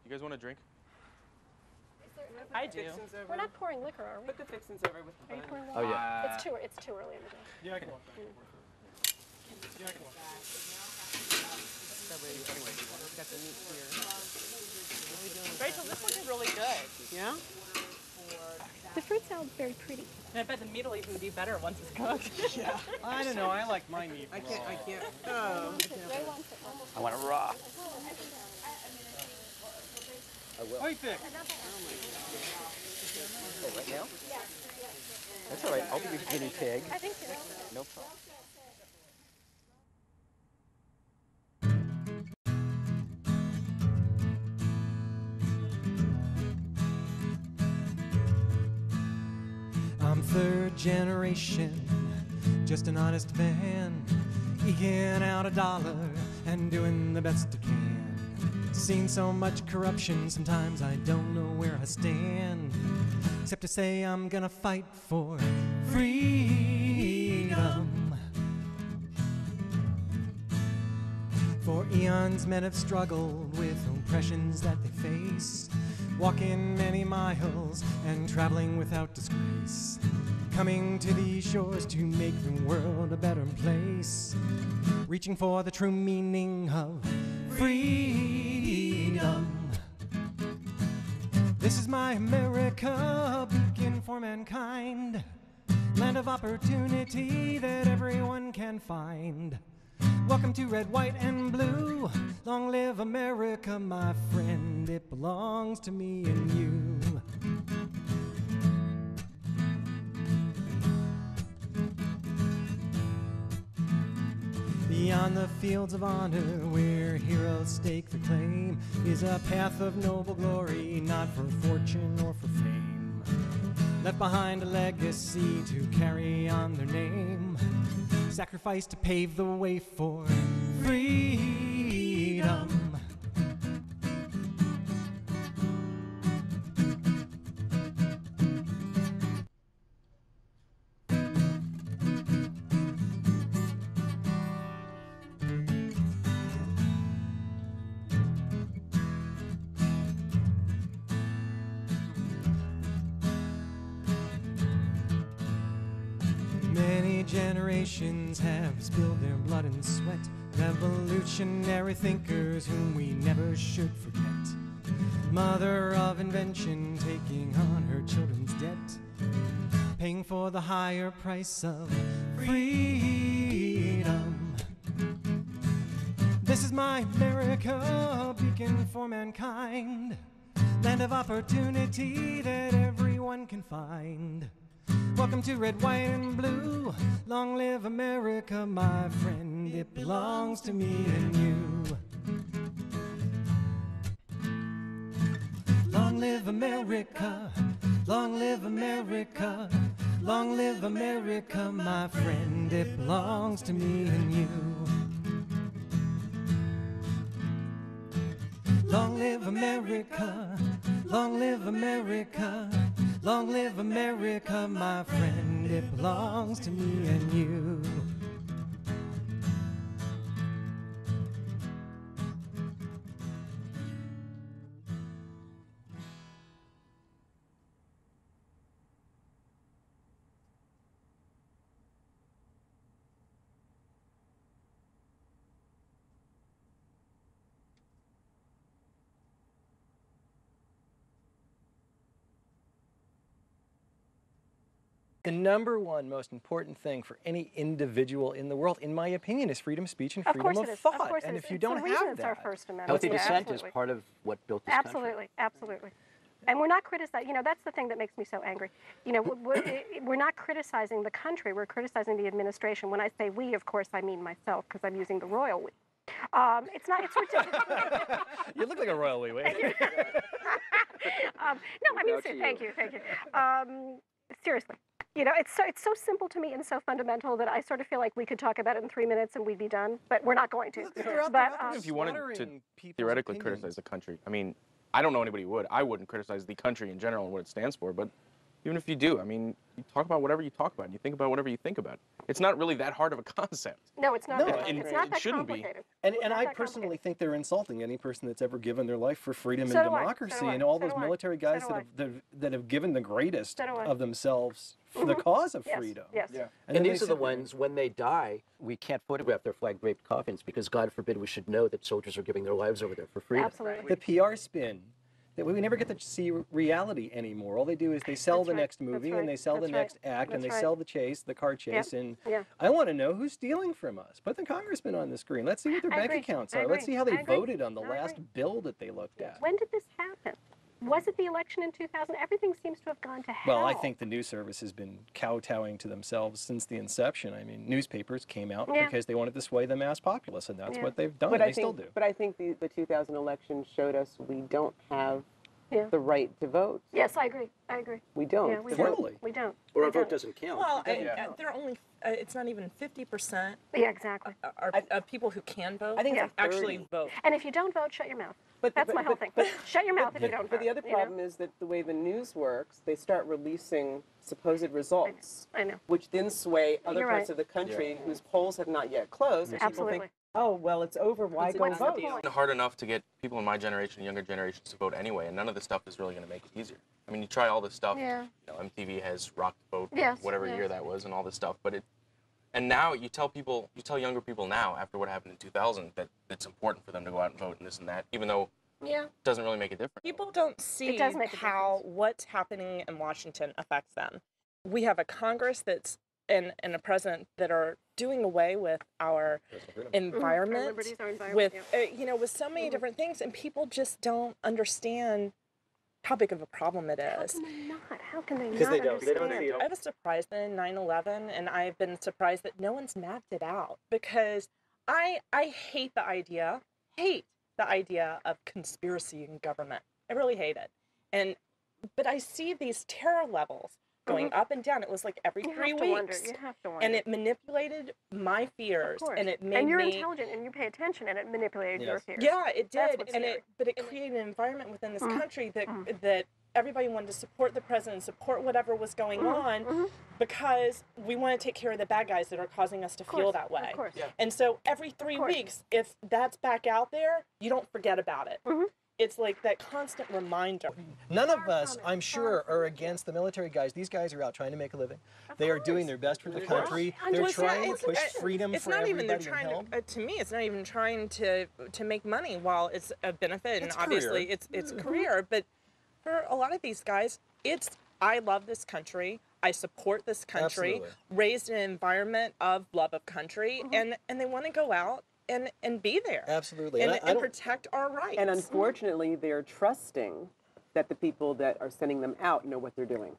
You guys want a drink? I do. We're not pouring liquor, are we? Put the fixins over with the Are you bun. pouring Oh, liquor? yeah. It's too early in the day. Yeah, I can walk back. Yeah, I can walk back. Got the meat here. Rachel, this looks really good. Yeah? The fruit salad's very pretty. And I bet the meat will even be better once it's cooked. Yeah. I don't know. I like my meat raw. I can't. Oh. I want it raw. Wait, Vic. Oh, right now? That's all right. I'll be the guinea pig. I think so. No problem. I'm third generation, just an honest man, eking out $1 and doing the best I can. Seen so much corruption, sometimes I don't know where I stand, except to say I'm gonna fight for freedom. For eons men have struggled with oppressions that they face, walking many miles and traveling without disgrace, coming to these shores to make the world a better place, reaching for the true meaning of freedom. This is my America, beacon for mankind, land of opportunity that everyone can find. Welcome to red, white, and blue. Long live America, my friend. It belongs to me and you. Beyond the fields of honor, where heroes stake the claim, is a path of noble glory, not for fortune or for fame. Left behind a legacy to carry on their name, sacrifice to pave the way for freedom. Many generations have spilled their blood and sweat, revolutionary thinkers whom we never should forget. Mother of invention taking on her children's debt, paying for the higher price of freedom. This is my America, beacon for mankind, land of opportunity that everyone can find. Welcome to red, white, and blue. Long live America, my friend. It belongs to me and you. Long live America. Long live America. Long live America, my friend. It belongs to me and you. Long live America. Long live America. Long live America, my friend, it belongs to me and you. The number one most important thing for any individual in the world, in my opinion, is freedom of speech and freedom of thought. Of course and it is. if you It's don't the reason have it's that, our First Amendment. Healthy Yeah, dissent absolutely. is part of what built this country. Absolutely, absolutely. And we're not criticizing, you know, that's the thing that makes me so angry. You know, we're not criticizing the country, we're criticizing the administration. When I say we, of course, I mean myself, because I'm using the royal we. It's not, it's ridiculous. you look like a royal wee. No, I mean, thank you. Seriously. You know, it's so simple to me and so fundamental that I sort of feel like we could talk about it in 3 minutes and we'd be done, but we're not going to. If you wanted to theoretically criticize the country, I mean, I don't know anybody who would. I wouldn't criticize the country in general and what it stands for, but Even if you do, I mean, you talk about whatever you talk about, and you think about whatever you think about. It's not really that hard of a concept. No, it's not. No, it's not that shouldn't be. complicated. And It's not I that personally complicated. think they're insulting any person that's ever given their life for freedom So and do I. democracy, So do I. and all So those do I. military So guys do that have given the greatest So do I. of themselves for the cause of Yes, freedom. yes. And, And then these they are the sit there- ones, when they die, we can't photograph their flag-draped coffins because, God forbid, we should know that soldiers are giving their lives over there for freedom. Absolutely. The PR spin, that we never get to see reality anymore. All they do is they sell That's the right. next movie That's and they sell right. the That's next act and That's they right. sell the chase, the car chase. And Yeah. I want to know who's stealing from us. Put the congressman on the screen. Let's see what their I bank agree. accounts I are. Let's agree. see how they I agree. voted on the No, I last agree. bill that they looked at. When did this happen? Was it the election in 2000? Everything seems to have gone to hell. Well, I think the news service has been kowtowing to themselves since the inception. I mean, newspapers came out Yeah. because they wanted to sway the mass populace, and that's Yeah. what they've done. But They I think, still do. But I think the 2000 election showed us we don't have Yeah. the right to vote. Yes, I agree. I agree. We don't. Yeah, we Formally. don't. We don't. Or We a vote don't. doesn't count. Well, they're only, it's not even 50% Yeah, exactly. of people who can vote I think it's Yeah. like actually 30. vote. And if you don't vote, shut your mouth. But That's my whole thing. Shut your mouth if you don't vote. But the other you know? problem is that the way the news works, they start releasing supposed results, I know. which then sway other You're parts right. of the country whose polls have not yet closed. And people Absolutely. think, oh, well, it's over. Why go What's the vote? point? It's hard enough to get people in my generation, younger generations, to vote anyway, and none of this stuff is really going to make it easier. I mean, you try all this stuff. Yeah. You know, MTV has Rock the Vote, Yes, whatever yes. year that was, and all this stuff. But and now you tell younger people now, after what happened in 2000, that it's important for them to go out and vote and this and that, even though Yeah. it doesn't really make a difference. People don't see does make a how what's happening in Washington affects them. We have a Congress that's and a president that are doing away with our environment, liberties, our environment, with with so many different things, and people just don't understand how big of a problem it How is. can they not? How can they not Because they don't understand? see it. I was surprised in 9/11, and I've been surprised that no one's mapped it out because I hate the idea of conspiracy in government. I really hate it, but I see these terror levels going up and down. It was like every You 3 have to wonder. weeks, You have to wonder. and it manipulated my fears, Of course. and it made and you're me. intelligent, and you pay attention, and it manipulated your Yes. fears. Yeah, it That's did, what's and scary. but it created an environment within this country that everybody wanted to support the president, support whatever was going on, because we want to take care of the bad guys that are causing us to feel that way. Of course. And so every 3 course. weeks, if that's back out there, you don't forget about it. It's like that constant reminder. None of us, I'm sure, are against the military guys. These guys are out trying to make a living. They are doing their best for the country. They're Well, it's not- trying to it's- push freedom It's for not even they're everybody and trying help. to me, it's not even trying to make money. While it's a benefit, and It's obviously career. it's career, but for a lot of these guys, it's I love this country. I support this country. Absolutely. Raised in an environment of love of country, and they want to go out and be there. Absolutely. And, I and don't- protect our rights. And unfortunately, they're trusting that the people that are sending them out know what they're doing.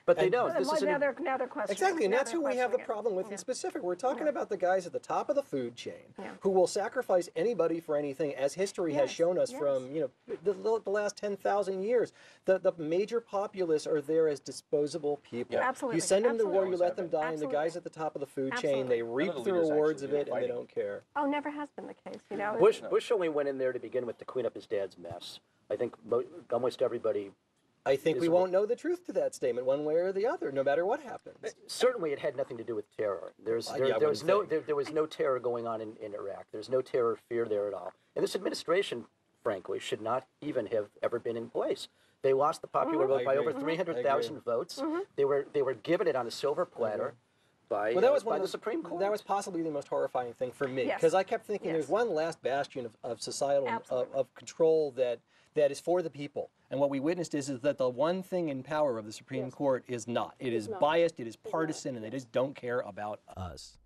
But they don't. And This is now an they're questioning. Exactly, and Now that's they're who we have the questioning it. problem with in specific. We're talking about the guys at the top of the food chain Yeah. who will sacrifice anybody for anything, as history has Yes, shown us yes. from the last 10,000 years. The major populace are there as disposable people. Yeah. Absolutely. You send them to war, you Absolutely. let them die, and the Absolutely. guys at the top of the food chain, they Absolutely. reap None of the the leaders rewards of actually it, and they fighting. don't care. Oh, never has been the case. You know. Bush only went in there to begin with to clean up his dad's mess. I think almost everybody. I think we Is- won't know the truth to that statement one way or the other, no matter what happens. Certainly, it had nothing to do with terror. Yeah, I There was no wouldn't there was no terror going on in Iraq. There's no terror fear there at all. And this administration, frankly, should not even have ever been in place. They lost the popular vote I by over agree. 300,000 votes. They were given it on a silver platter by, Well, that was by one the of Supreme Court. That was possibly the most horrifying thing for me, Yes. because I kept thinking Yes. there's one last bastion of societal Absolutely. of control that is for the people. And what we witnessed is that the one thing in power of the Supreme Court is not. It is not. biased, it is partisan, and they just don't care about us.